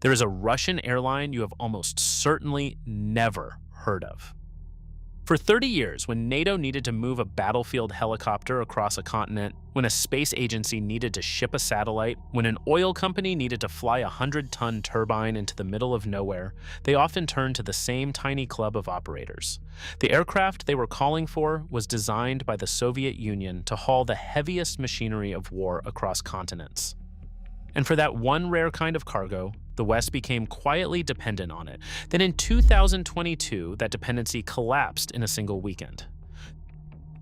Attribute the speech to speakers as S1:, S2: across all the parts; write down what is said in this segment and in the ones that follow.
S1: There is a Russian airline you have almost certainly never heard of. For 30 years, when NATO needed to move a battlefield helicopter across a continent, when a space agency needed to ship a satellite, when an oil company needed to fly a 100-ton turbine into the middle of nowhere, they often turned to the same tiny club of operators. The aircraft they were calling for was designed by the Soviet Union to haul the heaviest machinery of war across continents. And for that one rare kind of cargo, the West became quietly dependent on it. Then in 2022, that dependency collapsed in a single weekend.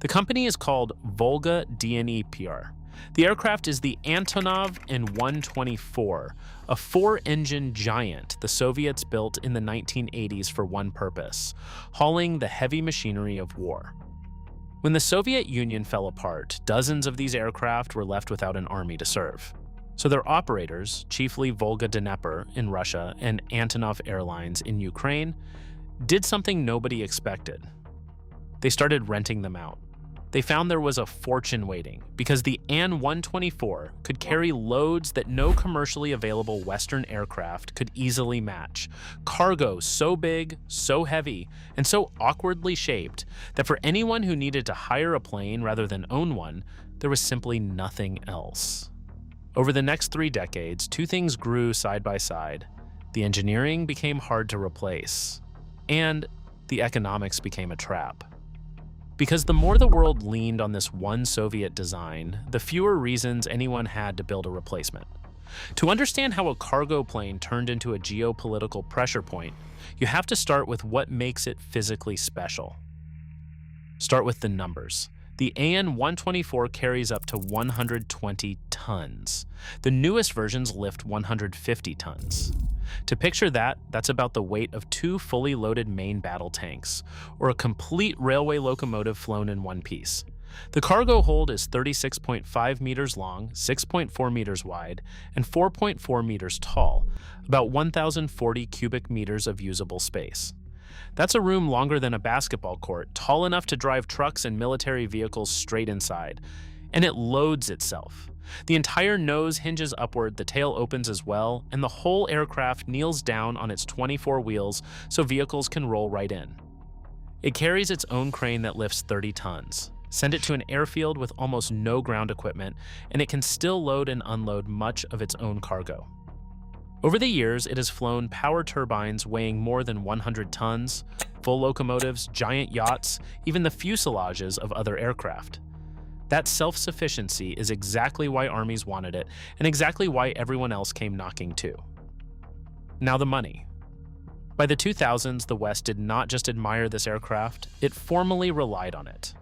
S1: The company is called volga-dnepr. The aircraft is the Antonov An-124, a four-engine giant the Soviets built in the 1980s for one purpose: hauling the heavy machinery of war. When the Soviet Union fell apart, dozens of these aircraft were left without an army to serve. So their operators, chiefly volga-dnepr in Russia and Antonov Airlines in Ukraine, did something nobody expected. They started renting them out. They found there was a fortune waiting because the An-124 could carry loads that no commercially available Western aircraft could easily match. Cargo so big, so heavy, and so awkwardly shaped that for anyone who needed to hire a plane rather than own one, there was simply nothing else. Over the next 3 decades, two things grew side by side. The engineering became hard to replace, and the economics became a trap. Because the more the world leaned on this one Soviet design, the fewer reasons anyone had to build a replacement. To understand how a cargo plane turned into a geopolitical pressure point, you have to start with what makes it physically special. Start with the numbers. The An-124 carries up to 120 tons. The newest versions lift 150 tons. To picture that, that's about the weight of 2 fully loaded main battle tanks, or a complete railway locomotive flown in one piece. The cargo hold is 36.5 meters long, 6.4 meters wide, and 4.4 meters tall, about 1,040 cubic meters of usable space. That's a room longer than a basketball court, tall enough to drive trucks and military vehicles straight inside. And it loads itself. The entire nose hinges upward, the tail opens as well, and the whole aircraft kneels down on its 24 wheels so vehicles can roll right in. It carries its own crane that lifts 30 tons. Send it to an airfield with almost no ground equipment, and it can still load and unload much of its own cargo. Over the years, it has flown power turbines weighing more than 100 tons, full locomotives, giant yachts, even the fuselages of other aircraft. That self-sufficiency is exactly why armies wanted it, and exactly why everyone else came knocking too. Now the money. By the 2000s, the West did not just admire this aircraft, it formally relied on it.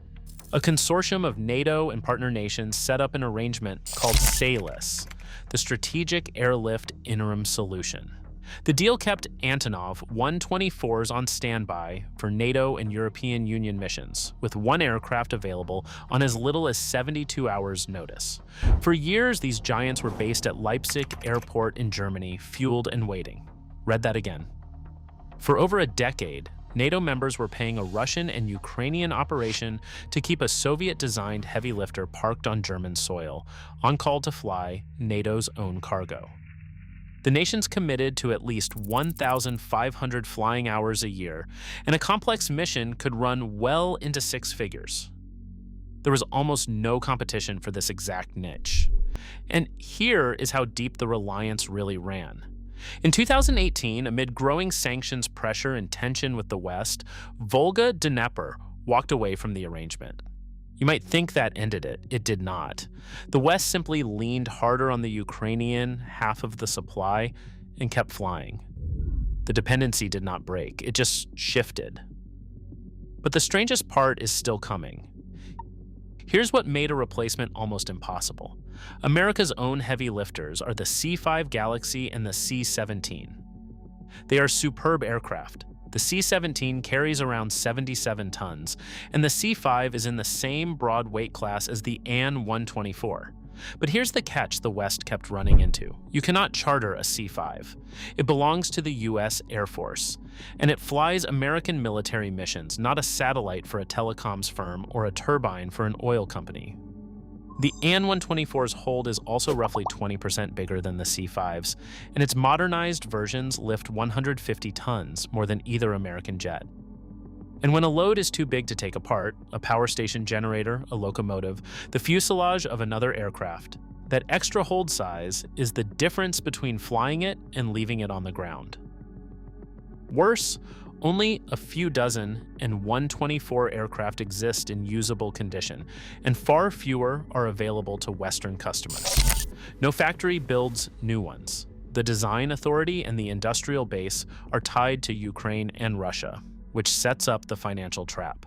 S1: A consortium of NATO and partner nations set up an arrangement called SALIS, the Strategic Airlift Interim Solution. The deal kept Antonov An-124s on standby for NATO and European Union missions, with one aircraft available on as little as 72 hours' notice. For years, these giants were based at Leipzig Airport in Germany, fueled and waiting. Read that again. For over a decade, NATO members were paying a Russian and Ukrainian operation to keep a Soviet-designed heavy lifter parked on German soil, on call to fly NATO's own cargo. The nations committed to at least 1,500 flying hours a year, and a complex mission could run well into 6 figures. There was almost no competition for this exact niche. And here is how deep the reliance really ran. In 2018, amid growing sanctions pressure and tension with the West, volga-dnepr walked away from the arrangement. You might think that ended it. It did not. The West simply leaned harder on the Ukrainian half of the supply and kept flying. The dependency did not break. It just shifted. But the strangest part is still coming. Here's what made a replacement almost impossible. America's own heavy lifters are the C-5 Galaxy and the C-17. They are superb aircraft. The C-17 carries around 77 tons, and the C-5 is in the same broad weight class as the An-124. But here's the catch the West kept running into. You cannot charter a C-5. It belongs to the US Air Force, and it flies American military missions, not a satellite for a telecoms firm or a turbine for an oil company. The An-124's hold is also roughly 20% bigger than the C-5s, and its modernized versions lift 150 tons, more than either American jet. And when a load is too big to take apart, a power station generator, a locomotive, the fuselage of another aircraft, that extra hold size is the difference between flying it and leaving it on the ground. Worse, only a few dozen An-124 aircraft exist in usable condition, and far fewer are available to Western customers. No factory builds new ones. The design authority and the industrial base are tied to Ukraine and Russia, which sets up the financial trap.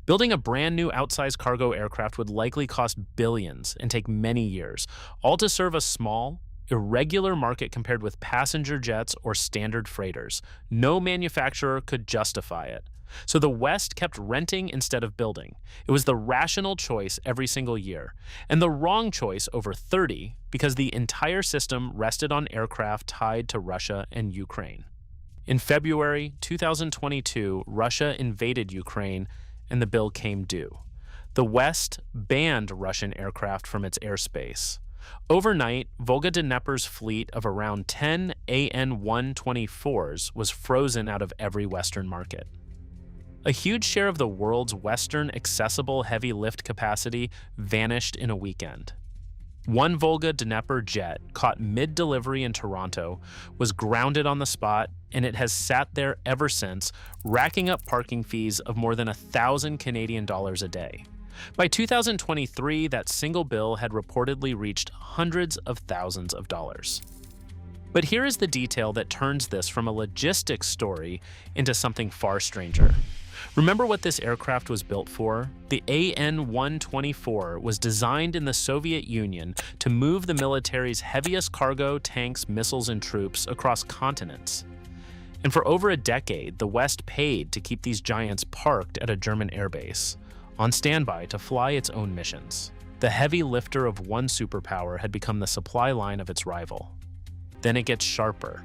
S1: Building a brand new outsized cargo aircraft would likely cost billions and take many years, all to serve a small, irregular market compared with passenger jets or standard freighters. No manufacturer could justify it. So the West kept renting instead of building. It was the rational choice every single year, and the wrong choice over 30 because the entire system rested on aircraft tied to Russia and Ukraine. In February 2022, Russia invaded Ukraine and the bill came due. The West banned Russian aircraft from its airspace. Overnight, volga-Dnepr's fleet of around 10 An-124s was frozen out of every Western market. A huge share of the world's Western accessible heavy lift capacity vanished in a weekend. One volga-Dnepr jet caught mid-delivery in Toronto was grounded on the spot, and it has sat there ever since, racking up parking fees of more than 1,000 Canadian dollars a day. By 2023, that single bill had reportedly reached hundreds of thousands of dollars. But here is the detail that turns this from a logistics story into something far stranger. Remember what this aircraft was built for? The An-124 was designed in the Soviet Union to move the military's heaviest cargo, tanks, missiles, and troops across continents. And for over a decade, the West paid to keep these giants parked at a German airbase, on standby to fly its own missions. The heavy lifter of one superpower had become the supply line of its rival. Then it gets sharper.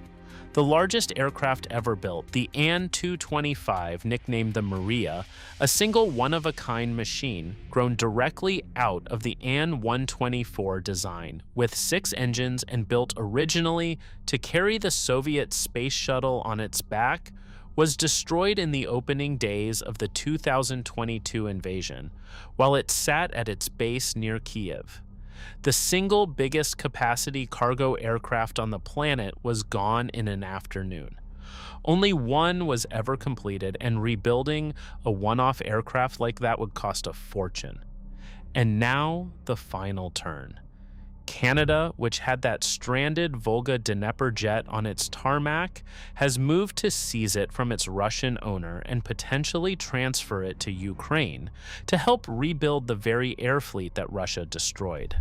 S1: The largest aircraft ever built, the An-225, nicknamed the Maria, a single one-of-a-kind machine grown directly out of the An-124 design, with 6 engines and built originally to carry the Soviet space shuttle on its back, was destroyed in the opening days of the 2022 invasion, while it sat at its base near Kyiv. The single biggest capacity cargo aircraft on the planet was gone in an afternoon. Only one was ever completed, and rebuilding a one-off aircraft like that would cost a fortune. And now, the final turn. Canada, which had that stranded volga-Dnepr jet on its tarmac, has moved to seize it from its Russian owner and potentially transfer it to Ukraine to help rebuild the very air fleet that Russia destroyed.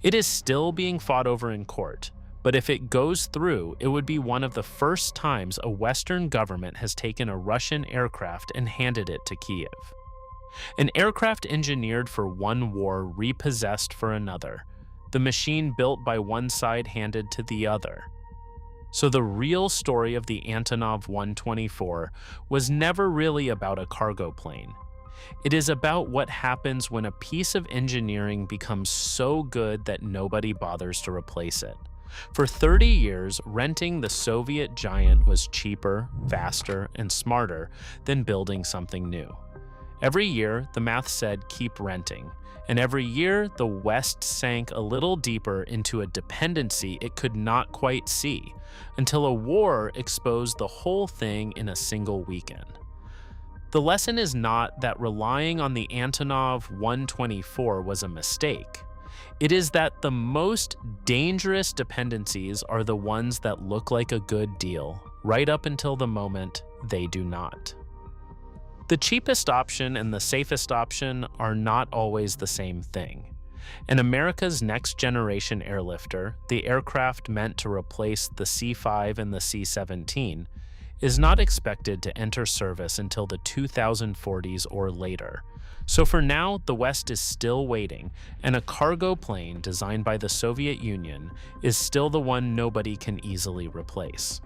S1: It is still being fought over in court, but if it goes through, it would be one of the first times a Western government has taken a Russian aircraft and handed it to Kyiv. An aircraft engineered for one war repossessed for another, the machine built by one side handed to the other. So the real story of the Antonov An-124 was never really about a cargo plane. It is about what happens when a piece of engineering becomes so good that nobody bothers to replace it. For 30 years, renting the Soviet giant was cheaper, faster, and smarter than building something new. Every year, the math said keep renting. And every year, the West sank a little deeper into a dependency it could not quite see, until a war exposed the whole thing in a single weekend. The lesson is not that relying on the Antonov An-124 was a mistake. It is that the most dangerous dependencies are the ones that look like a good deal, right up until the moment they do not. The cheapest option and the safest option are not always the same thing. And America's next-generation airlifter, the aircraft meant to replace the C-5 and the C-17, is not expected to enter service until the 2040s or later. So for now, the West is still waiting, and a cargo plane designed by the Soviet Union is still the one nobody can easily replace.